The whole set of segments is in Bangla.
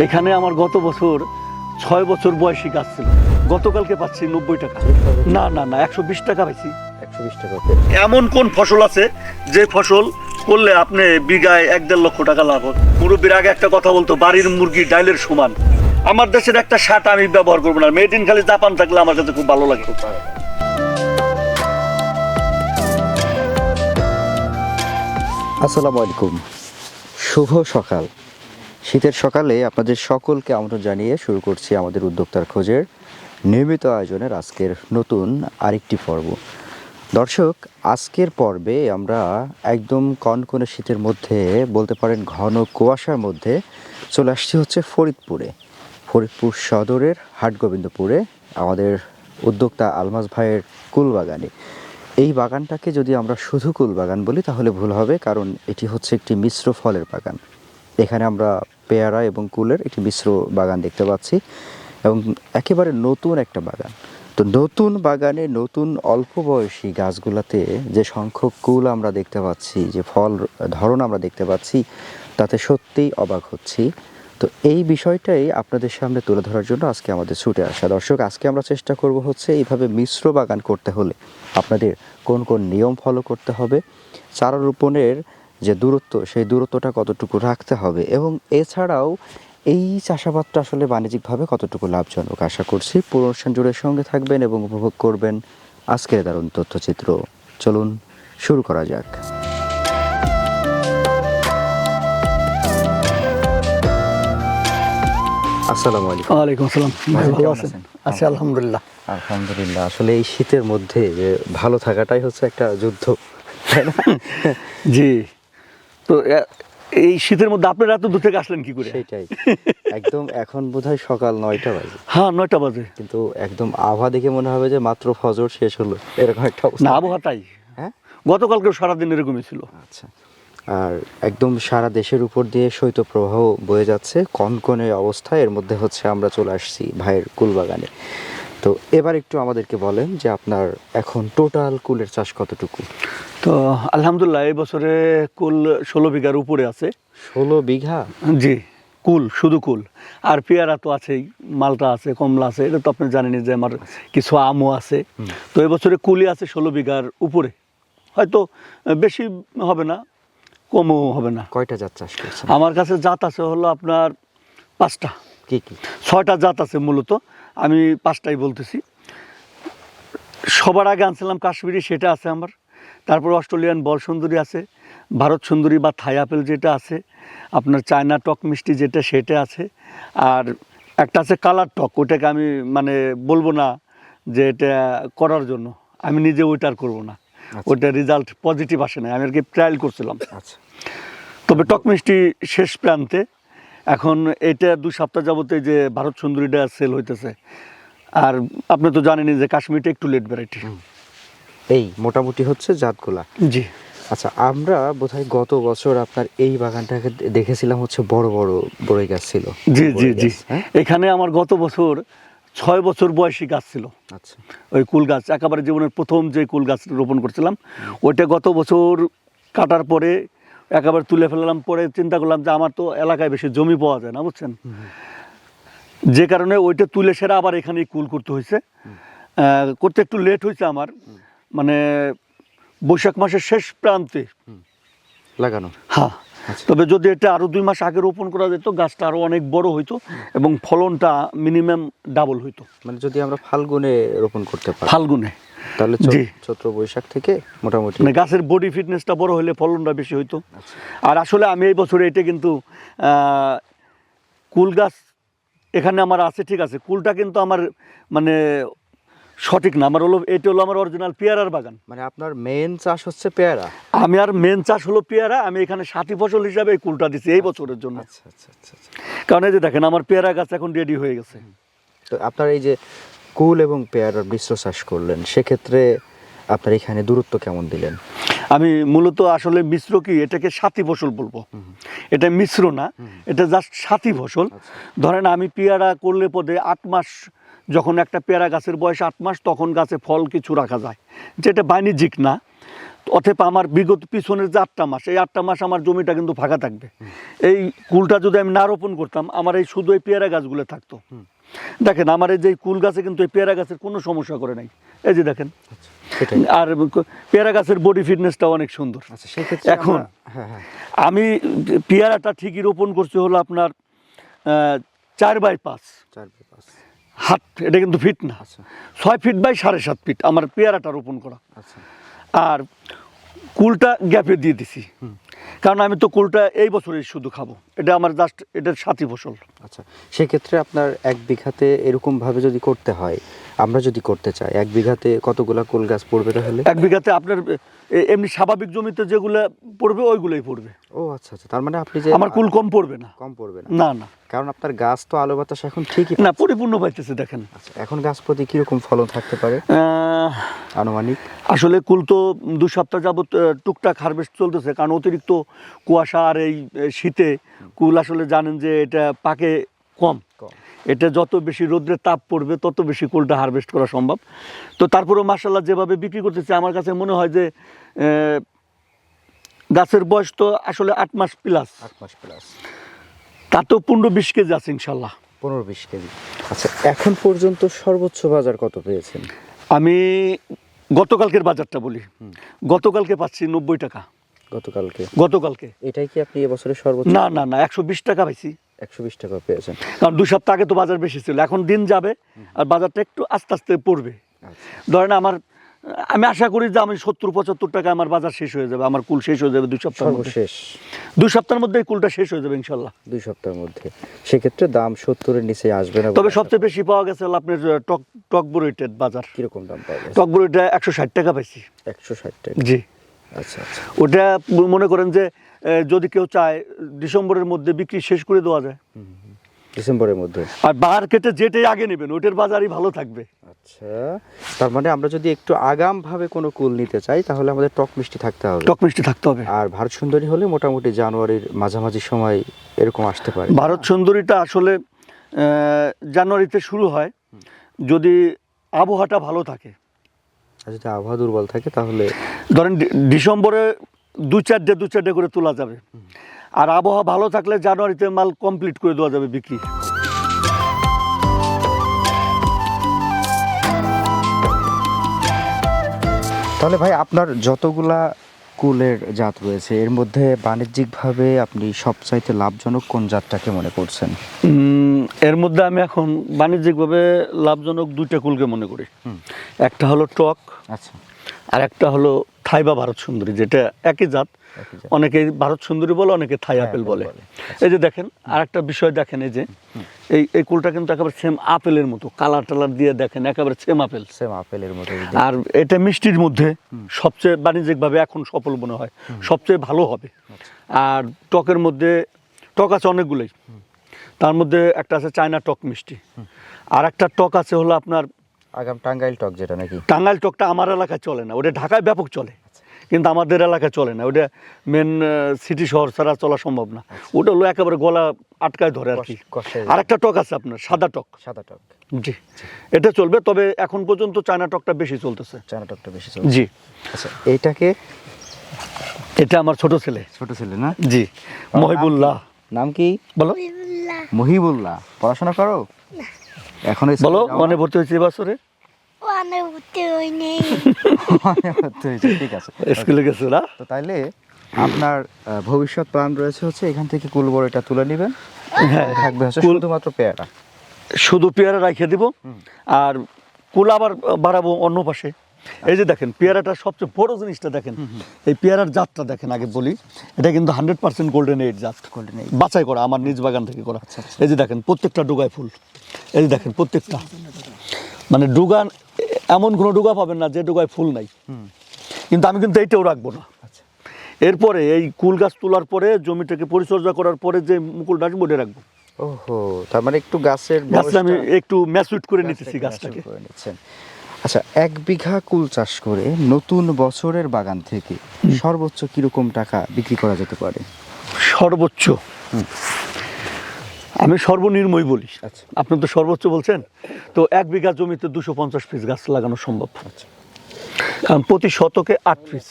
এখানে আমার গত বছর 6 বছর বয়সী গাছ ছিল, গতকালকে পাচ্ছি 90 টাকা। না না না 120 টাকা পাইছি। 120 টাকা। এমন কোন ফসল আছে যে ফসল করলে আপনি বিঘায় 1-1.5 লক্ষ টাকা লাভ হবে? মুরব্বীর আগে একটা কথা বলতো, বাড়ির মুরগি ডাইলের সমান। আমার দেশের একটা শার্ট আমি ব্যবহার করবো না, মেড ইন খালি জাপান থাকলে আমার কাছে খুব ভালো লাগে। আসসালামু আলাইকুম, শুভ সকাল। শীতের সকালে আপনাদের সকলকে আমন্ত্রণ জানিয়ে শুরু করছি আমাদের উদ্যোক্তার খোঁজের নিয়মিত আয়োজনের আজকের নতুন আরেকটি পর্ব। দর্শক, আজকের পর্বে আমরা একদম কনকনে শীতের মধ্যে, বলতে পারেন ঘন কুয়াশার মধ্যে চলে আসছি হচ্ছে ফরিদপুর সদরের হাটগোবিন্দপুরে আমাদের উদ্যোক্তা আলমাজ ভাইয়ের কুল বাগানে। এই বাগানটাকে যদি আমরা শুধু কুল বাগান বলি তাহলে ভুল হবে, কারণ এটি হচ্ছে একটি মিশ্র ফলের বাগান। এখানে আমরা পেয়ারা এবং কুলের একটি মিশ্র বাগান দেখতে পাচ্ছি এবং একেবারে নতুন একটা বাগান। তো নতুন বাগানে নতুন অল্প বয়সী গাছগুলোতে যে সংখ্যক কুল আমরা দেখতে পাচ্ছি, যে ফল ধরন আমরা দেখতে পাচ্ছি, তাতে সত্যিই অবাক হচ্ছি। তো এই বিষয়টাই আপনাদের সামনে তুলে ধরার জন্য আজকে আমাদের ছুটে আসা। দর্শক, আজকে আমরা চেষ্টা করব হচ্ছে এইভাবে মিশ্র বাগান করতে হলে আপনাদের কোন কোন নিয়ম ফলো করতে হবে, চারা রোপণের যে দূরত্ব, সেই দূরত্বটা কতটুকু রাখতে হবে, এবং এছাড়াও এই চাষাবাদটা আসলে বাণিজ্যিকভাবে কতটুকু লাভজনক। আশা করছি পুরো অনুষ্ঠান জুড়ে সঙ্গে থাকবেন এবং উপভোগ করবেন আজকের দারুণ তথ্যচিত্র। চলুন শুরু করা যাক। আসসালামু আলাইকুম। ওয়ালাইকুম আসসালাম। ভাই ভালো আছেন? আছি আলহামদুলিল্লাহ। আলহামদুলিল্লাহ। আসলে এই শীতের মধ্যে যে ভালো থাকাটাই হচ্ছে একটা যুদ্ধ, তাই না? জি। তো এই শীতের মধ্যে আপনারা এত দূর থেকে আসলেন কি করে? সেটাই, একদম এখন বোধহয় সকাল 9টা বাজে। হ্যাঁ, 9টা বাজে। কিন্তু একদম আবহাওয়া দেখে মনে হবে যে মাত্র ফজর শেষ হলো, এরকম একটা অবস্থা। না, আবহাওয়াটাই হ্যাঁ, গতকালকেও সারাদিন এরকমই ছিল। আচ্ছা। আর একদম সারা দেশের উপর দিয়ে শৈত্যপ্রবাহ বয়ে যাচ্ছে, কনকনে অবস্থা। এর মধ্যে হচ্ছে আমরা চলে আসছি ভাইয়ের কুল বাগানে। তো এবার একটু আমাদেরকে বলেন যে আপনার এখন টোটাল কুলের চাষ কতটুকু? তো আলহামদুলিল্লাহ এই বছরে কুল 16 বিঘার উপরে আছে। 16 বিঘা? জি, কুল, শুধু কুল। আর পেয়ারা তো আছেই, মালটা আছে, কমলা আছে, এটা তো আপনি জানেনই যে আমার কিছু আমও আছে। তো এবছরে কুলই আছে 16 বিঘার উপরে। হয়তো বেশি হবে না, কমও হবে না। কয়টা জাত চাষ করছেন? আমার কাছে জাত আছে হলো আপনার 5টা। কি কি? 6টা জাত আছে মূলত, আমি 5টাই বলতেছি। সবার আগে আনছিলাম কাশ্মীরি, সেটা আছে আমার। তারপর অস্ট্রেলিয়ান বল সুন্দরী আছে, ভারত সুন্দরী বা থাই আপেল যেটা আছে, আপনার চায়না টক মিষ্টি যেটা, সেটা আছে। আর একটা আছে কালার টক, ওটাকে আমি মানে বলবো না যে এটা করার জন্য, আমি নিজে ওইটা আর করবো না। ওইটা রেজাল্ট পজিটিভ আসে না, আমি আর কি ট্রায়াল করছিলাম। আচ্ছা। তবে টক মিষ্টি শেষ প্রান্তে। এখন এটা 2 সপ্তাহ যাবতে যে ভারত সুন্দরীটা সেল হইতেছে। আর আপনি তো জানেনই যে কাশ্মীরটা একটু লেট ভ্যারাইটি। এই মোটামুটি হচ্ছে জাতগুলা। জি। আচ্ছা, আমরা বোধহয় গত বছর আপনার এই বাগানটাকে দেখেছিলাম হচ্ছে বড় বড় বড়ই গাছ ছিল। জি জি জি। হ্যাঁ? এখানে আমার গত বছর 6 বছর বয়সী গাছ ছিল। আচ্ছা। ওই কুল গাছ, একেবারে জীবনের প্রথম যে কুল গাছ রোপণ করছিলাম, ওইটা গত বছর কাটার পরে একেবারে তুলে ফেললাম। পরে চিন্তা করলাম যে আমার তো এলাকায় বেশি জমি পাওয়া যায় না, বুঝছেন, যে কারণে ওইটা তুলে সেরা আবার এখানে কুল করতে হয়েছে। করতে একটু লেট হয়েছে আমার, মানে বৈশাখ মাসের শেষ প্রান্তে লাগানো। হ্যাঁ। তবে যদি এটা আরো 2 মাস আগে রোপণ করা যেত, গাছটা আরো অনেক বড় হইতো এবং ফলনটা মিনিমাম ডাবল হইতো। মানে যদি আমরা ফাল্গুনে রোপণ করতে পারি, ফাল্গুনে, তাহলে জি, চৈত্র বৈশাখ থেকে মোটামুটি মানে গাছের বডি ফিটনেসটা বড় হলে ফলনটা বেশি হইতো। আর আসলে আমি এই বছরে এটা কিন্তু কুল গাছ এখানে আমার আছে, ঠিক আছে, কুলটা কিন্তু আমার মানে সঠিক না। আমার হলো এটা হলো আমার অরিজিনাল পেয়ারার বাগান। মানে আপনার মেন চাষ হচ্ছে পেয়ারা? আমি আর মেন চাষ হলো পেয়ারা। আমি এখানে সাথী ফসল হিসাবে এই কুলটা দিচ্ছি এই বছরের জন্য। আচ্ছা আচ্ছা আচ্ছা। কারণ এই যে দেখেন আমার পেয়ারা গাছ এখন রেডি হয়ে গেছে। তো আপনার এই যে কুল এবং পেয়ারার মিশ্র চাষ করলেন, সেক্ষেত্রে আপনার এখানে দূরত্ব কেমন দিলেন? আমি মূলত আসলে মিশ্র কি, এটাকে সাথী ফসল বলবো। এটা মিশ্র না, এটা জাস্ট সাথী ফসল। ধরেন আমি পেয়ারা করলে পদে 8 মাস, যখন একটা পেয়ারা গাছের বয়স 8 মাস, তখন গাছে ফল কিছু রাখা যায়, যেটা বাণিজ্যিক না। তো অতএব আমার বিগত পিছনের যে 8টা মাস, এই 8টা মাস আমার জমিটা কিন্তু ফাঁকা থাকবে। এই কুলটা যদি আমি না রোপণ করতাম, আমার এই শুধু এই পেয়ারা গাছগুলো থাকতো। দেখেন আমার এই যে কুল গাছে কিন্তু এই পেয়ারা গাছের কোনো সমস্যা করে নাই, এই যে দেখেন। আর পেয়ারা গাছের বডি ফিটনেসটা অনেক সুন্দর। এখন আমি পেয়ারাটা ঠিকই রোপণ করছি হলো আপনার 4x5 হাত, এটা কিন্তু ফিট না, 6 ফিট বাই 7.5 ফিট আমার পেয়ারাটা রোপণ করা। আর কুলটা গ্যাপে দিয়ে দিছি, কারণ আমি তো কুলটা এই বছরই শুধু খাবো, এটা আমার জাস্ট এটার সাথী ফসল। আচ্ছা, সেক্ষেত্রে আপনার 1 বিঘাতে এরকম ভাবে যদি করতে হয়, আমরা যদি করতে চাই 1 বিঘাতে কতগুলা কুল গাছ পড়বে তাহলে? 1 বিঘাতে আপনার এমনি স্বাভাবিক জমিতে যেগুলো পড়বে ওইগুলোই পড়বে। ও আচ্ছা আচ্ছা, তার মানে আপনি যে আমার কুল কম পড়বে না। কম পড়বে না? না না, কারণ আপনার গাছ তো আলো বাতাস এখন ঠিকই না পরিপূর্ণ পাইতেছে। দেখেন আচ্ছা, এখন গাছ প্রতি কিরকম ফলন থাকতে পারে আনুমানিক? আসলে কুল তো 2 সপ্তাহ যাবত টুকটাক হারভেস্ট চলতেছে, কারণ অতিরিক্ত কুয়াশা আর এই শীতে কুল আসলে জানেন যে এটা পাকে কম। এটা যত বেশি রোদ্রের তাপ পড়বে তত বেশি কুলটা হারভেস্ট করা সম্ভব। তো তারপরেও মাশাআল্লাহ যেভাবে বিক্রি করতেছে, আমার কাছে মনে হয় যে গাছের বয়স তো আসলে 8 মাস প্লাস, তাতেও 15-20 কেজি আছে ইনশাল্লাহ। 15-20 কেজি। আচ্ছা, এখন পর্যন্ত সর্বোচ্চ বাজার কত পেয়েছেন? আমি গতকালকের বাজারটা বলি, গতকালকে পাচ্ছি 90 টাকা। গতকালকে এটাই কি আপনি এবছরের সর্বোচ্চ? না না না, 120 টাকা পাইছি। 120 টাকা পেয়েছেন, কারণ 2 সপ্তাহ আগে তো বাজার বেশি ছিল, এখন দিন যাবে আর বাজারটা একটু আস্তে আস্তে পড়বে। ধরেন আমি আশা করি যে আমি 70-75 টাকা আমার বাজার শেষ হয়ে যাবে, আমার কুল শেষ হয়ে যাবে 2 সপ্তাহের মধ্যে। শেষ 2 সপ্তাহের মধ্যে এই কুলটা শেষ হয়ে যাবে ইনশাল্লাহ। 2 সপ্তাহের মধ্যে সেক্ষেত্রে দাম 70-এর নিচে আসবে না। তবে সবচেয়ে বেশি পাওয়া গেছে হলো আপনার টক বড়ইটের বাজার। কিরকম দাম পাওয়া গেছে? টক বড়ইটা 160 টাকা পাইছি। 160 টাকা? জি। আচ্ছা আচ্ছা, ওটা মনে করেন যে যদি কেউ চায় ডিসেম্বরের মধ্যে বিক্রি শেষ করে দেওয়া যায়। ডিসেম্বরের মধ্যে? আর মার্কেটে যেটাই আগে নেবেন ওইটার বাজারই ভালো থাকবে। আচ্ছা, তার মানে আমরা যদি একটু আগাম ভাবে কোনো কুল নিতে চাই তাহলে আমাদের টক মিষ্টি থাকতে হবে। টক মিষ্টি থাকতে হবে। আর ভারত সুন্দরী হলে মোটামুটি জানুয়ারির মাঝামাঝি সময় এরকম আসতে পারে। ভারত সুন্দরীটা আসলে জানুয়ারিতে শুরু হয়, যদি আবহাওয়াটা ভালো থাকে। আর যদি আবহাওয়া দুর্বল থাকে তাহলে ধরেন ডিসেম্বরে 2-4 ডে করে তোলা যাবে, আর আবহাওয়া ভালো থাকলে জানুয়ারিতে মাল কমপ্লিট করে দেওয়া যাবে বিক্রি। তাহলে ভাই, আপনার যতগুলা কুলের জাত রয়েছে এর মধ্যে বাণিজ্যিকভাবে আপনি সবচাইতে লাভজনক কোন জাতটাকে মনে করছেন? এর মধ্যে আমি এখন বাণিজ্যিকভাবে লাভজনক 2টা কুলকে মনে করি। একটা হলো টক, আচ্ছা, আর একটা হলো থাই বা ভারত সুন্দরী, যেটা একই জাত। অনেকে ভারত সুন্দরী বলে, অনেকে থাই আপেল বলে। এই যে দেখেন, আর একটা বিষয় দেখেন, এই যে এই কুলটা কিন্তু একেবারে সেম আপেলের মতো, কালার টালার দিয়ে দেখেন একেবারে সেম আপেলের মতো। আর এটা মিষ্টির মধ্যে সবচেয়ে বাণিজ্যিকভাবে এখন সফল মনে হয়, সবচেয়ে ভালো হবে। আর টকের মধ্যে টক আছে অনেকগুলোই, তার মধ্যে একটা আছে চায়না টক মিষ্টি, আর একটা টক আছে হলো আপনার আগাম টাঙ্গাইল টক, যেটা নাকি টাঙ্গাইল টকটা আমার এলাকায় চলে না, ওটা ঢাকায় ব্যাপক চলে, কিন্তু আমাদের এলাকায় চলে না। ওটা মেন সিটি শহর ছাড়া চলা সম্ভব না। ওটা হলো একেবারে গলা আটকায় ধরে আর কি। আর একটা টক আছে আপনার সাদা টক। জি, এটা চলবে, তবে এখন পর্যন্ত চায়না টকটা বেশি চলতেছে। জি। আচ্ছা, এটা আমার ছোট ছেলে না? জি, মহিবুল্লাহ। নাম কি বলো? মহিবুল্লাহ। পড়াশোনা করো এখন? বলো, মনে ভর্তি হয়েছে এবছরে? ঠিক আছে, স্কুলে গেছে না? তো তাইলে আপনার ভবিষ্যৎ প্ল্যান রয়েছে হচ্ছে এখান থেকে কুল বড়টা তুলে নেবেন, থাকবে হচ্ছে শুধুমাত্র পেয়ারা, শুধু পেয়ারা রাখিয়ে দিব, আর কুল আবার বাড়াবো অন্য পাশে। এই যে দেখেন পেয়ারাটা সবচেয়ে বড় জিনিসটা দেখেন, এই পেয়ারার জাতটা দেখেন। আগে বলি, এটা কিন্তু 100% গোল্ডেন এইড জাত, বাছাই করা, আমার নিজ বাগান থেকে করা। এই যে দেখেন প্রত্যেকটা ডুগায় ফুল, এই যে দেখেন প্রত্যেকটা, মানে ডুগা এমন কোনো ডুগা পাবেন না যে ডুগায় ফুল নাই। কিন্তু আমি কিন্তু এইটাও রাখবো না। এরপরে এই কুল গাছ তোলার পরে জমিটাকে পরিচর্যা করার পরে যে মুকুলটা আসবে ওটা রাখবো। ওহো, তার মানে একটু গাছের আমি একটু ম্যাচুইট করে নিতেছি গাছটাকে। আচ্ছা, 1 বিঘা কুল চাষ করে নতুন বছরের বাগান থেকে সর্বোচ্চ কিরকম টাকা বিক্রি করা যেতে পারে? সর্বোচ্চ আমি সর্বনিম্নই বলি। আপনি তো সর্বোচ্চ বলছেন, তো 1 বিঘা জমিতে 250 পিস গাছ লাগানো সম্ভব। কারণ প্রতি শতকে 8 পিস,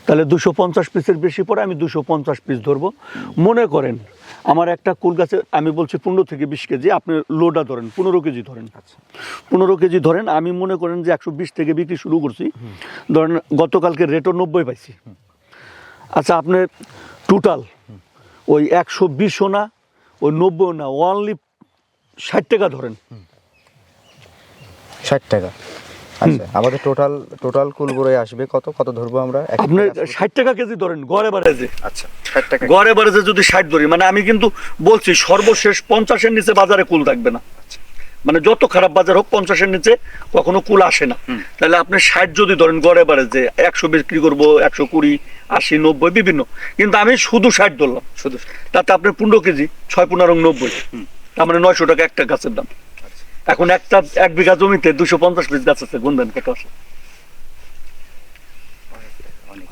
তাহলে 250 পিসের বেশি পরে আমি 250 পিস ধরবো। মনে করেন আমার একটা কুল গাছে আমি বলছি 15 থেকে 20 কেজি, আপনি লোডা ধরেন 15 কেজি ধরেন, 15 কেজি ধরেন। আমি মনে করেন যে 120 থেকে বিক্রি শুরু করছি, ধরেন গতকালকে রেটও 90 পাইছি। আচ্ছা আপনি টোটাল ওই 120ও না ওই 90ও না, অনলি 60 টাকা ধরেন। 60 টাকা। আচ্ছা আমাদের টোটাল কুলগুলোই আসবে কত ধরবো আমরা? আপনি 60 টাকা কেজি ধরেন গড় এভারেজে। আচ্ছা 60 টাকা গড় এভারেজে যদি 60 ধরি, মানে আমি কিন্তু বলছি সর্বশেষ 50-এর নিচে বাজারে কুল থাকবে না। মানে যত খারাপ বাজার হোক 50-এর নিচে কখনো কুল আসে না। তাহলে আপনি 60 যদি ধরেন গড় এভারেজে, 100 বিক্রি করবো, 120, 80, 90 বিভিন্ন, কিন্তু আমি শুধু 60 ধরলাম। শুধু তাতে আপনি 15 কেজি 6-15-90, তার মানে 900 টাকা একটা গাছের দাম। এখন এক বিঘা জমিতে 250 পিস গাছ আছে, গুনবেন কত আছে?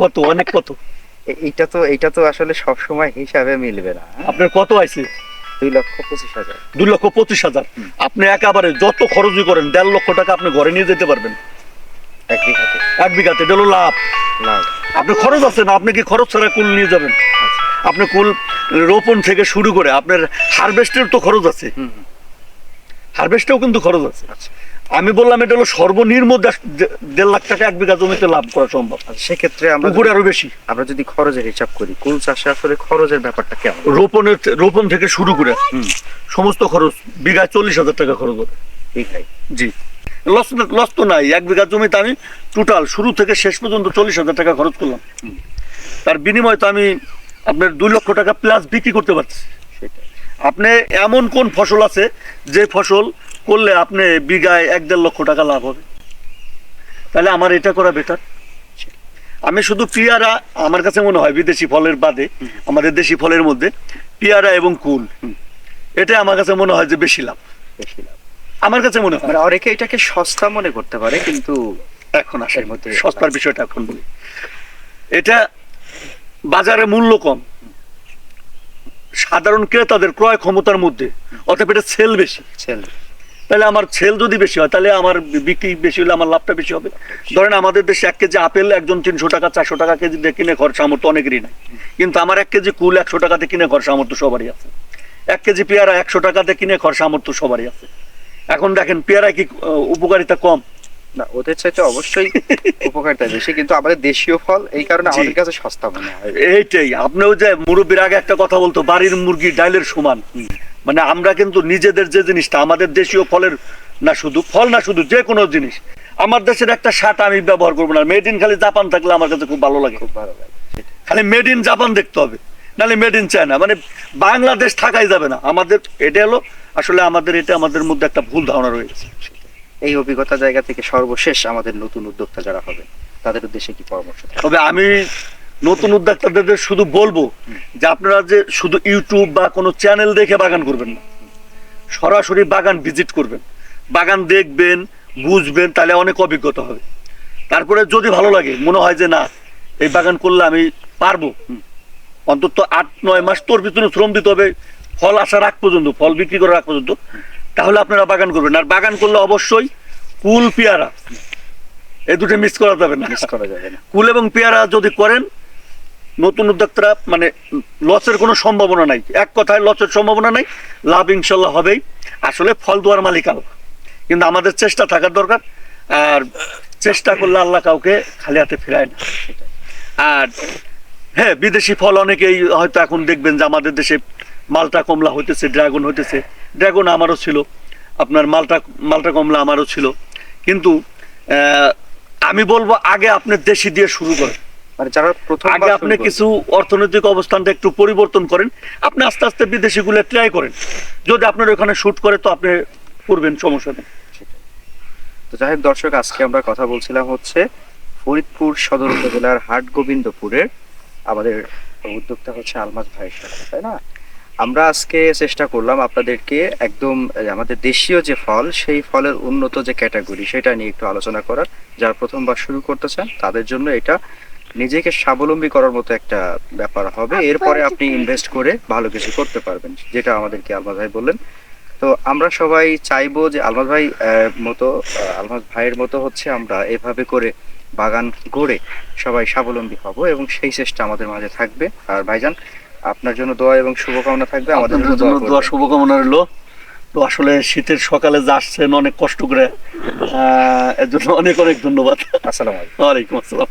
কত? অনেক। কত? এইটা তো আসলে সব সময় হিসাবে মিলবে না। আপনার কত আইছে? 2,25,000। 2,25,000। আপনি একেবারে যত খরচই করেন 1.5 লক্ষ টাকা আপনি ঘরে নিয়ে যেতে পারবেন এক বিঘাতে। এটা হলো লাভ। আপনি খরচ আছে না, আপনি কি খরচ ছাড়া কুল নিয়ে যাবেন? আপনি কুল রোপণ থেকে শুরু করে আপনার হারভেস্টের তো খরচ আছে, হারভেস্টেও কিন্তু খরচ আছে। আমি বললাম এটা হলো সর্বনিম্ন 1.5 লাখ টাকা এক বিঘা জমিতে লাভ করা সম্ভব। সেক্ষেত্রে পুকুরে আরো বেশি। আমরা যদি খরচের হিসাব করি, কুল চাষে আসলে খরচের ব্যাপারটা কেমন? রোপণ থেকে শুরু করে সমস্ত খরচ বিঘায় 40,000 টাকা খরচ হবে। জি, লস তো নাই। এক বিঘা জমিতে আমি টোটাল শুরু থেকে শেষ পর্যন্ত 40,000 টাকা খরচ করলাম। তার বিনিময়ে তো আমি আপনার 2 লক্ষ টাকা প্লাস বিক্রি করতে পারছি। আপনি এমন কোন ফসল আছে যে ফসল করলে আপনি বিঘায় 1-1.5 লক্ষ টাকা লাভ হবে? তাহলে আমার এটা করা বেটার। আমি শুধু পেয়ারা, আমার কাছে মনে হয় বিদেশি ফলের বাদে আমাদের দেশি ফলের মধ্যে পেয়ারা এবং কুল, এটা আমার কাছে মনে হয় যে বেশি লাভ। আমার কাছে মনে হয়। অনেকে এটাকে সস্তা মনে করতে পারে, কিন্তু এখন আসে মধ্যে সস্তার বিষয়টা এখন বলি। এটা বাজারে মূল্য কম, সাধারণ ক্রেতাদের ক্রয় ক্ষমতার মধ্যে, অতএব এটা সেল বেশি। তাহলে আমার সেল যদি বেশি হয় তাহলে আমার বিক্রি বেশি হলে আমার লাভটা বেশি হবে। ধরেন আমাদের দেশে 1 কেজি আপেল একজন 300 টাকা 400 টাকা কেজি দিয়ে কিনে ঘর সামর্থ্য অনেকেরই নাই, কিন্তু আমার 1 কেজি কুল 100 টাকাতে কিনে ঘর সামর্থ্য সবারই আছে। 1 কেজি পেয়ারা 100 টাকাতে কিনে ঘর সামর্থ্য সবারই আছে। এখন দেখেন পেয়ারা কি উপকারিতা কম? না, ওদের চাইতে অবশ্যই উপকারিতা বেশি, কিন্তু আমাদের দেশীয় ফল এই কারণে আমাদের কাছে সস্তা মনে হয়। এইটাই। আপনিও যে মুরব্বীর আগে একটা কথা বলতো, বাড়ির মুরগি ডাইলের সমান। মানে আমরা কিন্তু নিজেদের যে জিনিসটা আমাদের দেশীয় ফলের না, শুধু ফল না, শুধু যে কোনো জিনিস, আমার দেশের একটা শার্ট আমি ব্যবহার করবো না, মেড ইন খালি জাপান থাকলে আমার কাছে খুব ভালো লাগে। খালি মেড ইন জাপান দেখতে হবে, নাহলে মেড ইন চায়না। মানে বাংলাদেশ থাকাই যাবে না আমাদের। এটা হলো আসলে আমাদের মধ্যে একটা ভুল ধারণা রয়েছে। এই অভিজ্ঞতা জায়গা থেকে সর্বশেষ আমাদের নতুন উদ্যোক্তা যারা হবে তাদের উদ্দেশ্যে কি পরামর্শ? তবে আমি নতুন উদ্যোক্তাদের শুধু বলবো যে আপনারা যে শুধু ইউটিউব বা কোনো চ্যানেল দেখে বাগান করবেন না, সরাসরি বাগান ভিজিট করবেন, বাগান দেখবেন, বুঝবেন, তাহলে অনেক অভিজ্ঞতা হবে। তারপরে যদি ভালো লাগে, মনে হয় যে না এই বাগান করলে আমি পারবো, অন্তত 8-9 মাস তোর পিছনে শ্রম দিতে হবে ফল আসার আগ পর্যন্ত, ফল বিক্রি করার আগ পর্যন্ত, তাহলে আপনারা বাগান করবেন। আর বাগান করলে অবশ্যই কুল পেয়ারা এই দুটো মিস করা যাবে না। কুল এবং পেয়ারা যদি করেন, নতুন উদ্যোক্তারা মানে লসের কোনো সম্ভাবনা নাই। এক কথায় লসের সম্ভাবনা নাই, লাভ ইনশাল্লাহ হবেই। আসলে ফল দেওয়ার মালিক আল্লাহ, কিন্তু আমাদের চেষ্টা থাকার দরকার। আর চেষ্টা করলে আল্লাহ কাউকে খালি হাতে ফেরায় না। আর হ্যাঁ, বিদেশি ফল অনেকেই হয়তো এখন দেখবেন যে আমাদের দেশে মালটা কমলা হইতেছে, ড্রাগন হইতেছে। ড্রাগন আমারও ছিল, আপনার মালটা কমলা আমারও ছিল, কিন্তু আমি বলবো আগে আপনি দেশি দিয়ে শুরু করেন। মানে যারা আগে আপনি কিছু অর্থনৈতিক অবস্থানটা একটু পরিবর্তন করেন, আপনি আস্তে আস্তে বিদেশি গুলো ট্রাই করেন। যদি আপনার ওখানে শুট করে তো আপনি করবেন, সমস্যা নেই। তো যাই হোক দর্শক, আজকে আমরা কথা বলছিলাম হচ্ছে ফরিদপুর সদর উপজেলার হাটগোবিন্দপুরের আমাদের উদ্যোক্তা হচ্ছে আলমাজ ভাইয়ের সাথে, তাই না? আমরা আজকে চেষ্টা করলাম আপনাদেরকে একদম আমাদের দেশীয় যে ফল, সেই ফলের উন্নত যে ক্যাটাগরি সেটা নিয়ে একটু আলোচনা করার। যারা প্রথমবার শুরু করতেছেন তাদের জন্য এটা নিজেকে স্বাবলম্বী করার মতো একটা ব্যাপার হবে। এরপরে আপনি ইনভেস্ট করে ভালো কিছু করতে পারবেন, যেটা আমাদেরকে আলমাজ ভাই বললেন। তো আমরা সবাই চাইবো যে আলমাজ ভাইয়ের মতো হচ্ছে আমরা এভাবে করে বাগান গড়ে সবাই স্বাবলম্বী হব এবং সেই চেষ্টা আমাদের মাঝে থাকবে। আর ভাইজান, আপনার জন্য দোয়া এবং শুভকামনা থাকবে, আমাদের আপনাদের জন্য দোয়া শুভকামনা রইলো। তো আসলে শীতের সকালে যে আসছেন অনেক কষ্ট করে, এর জন্য অনেক অনেক ধন্যবাদ। আসসালামু আলাইকুম। ওয়ালাইকুম আসসালাম।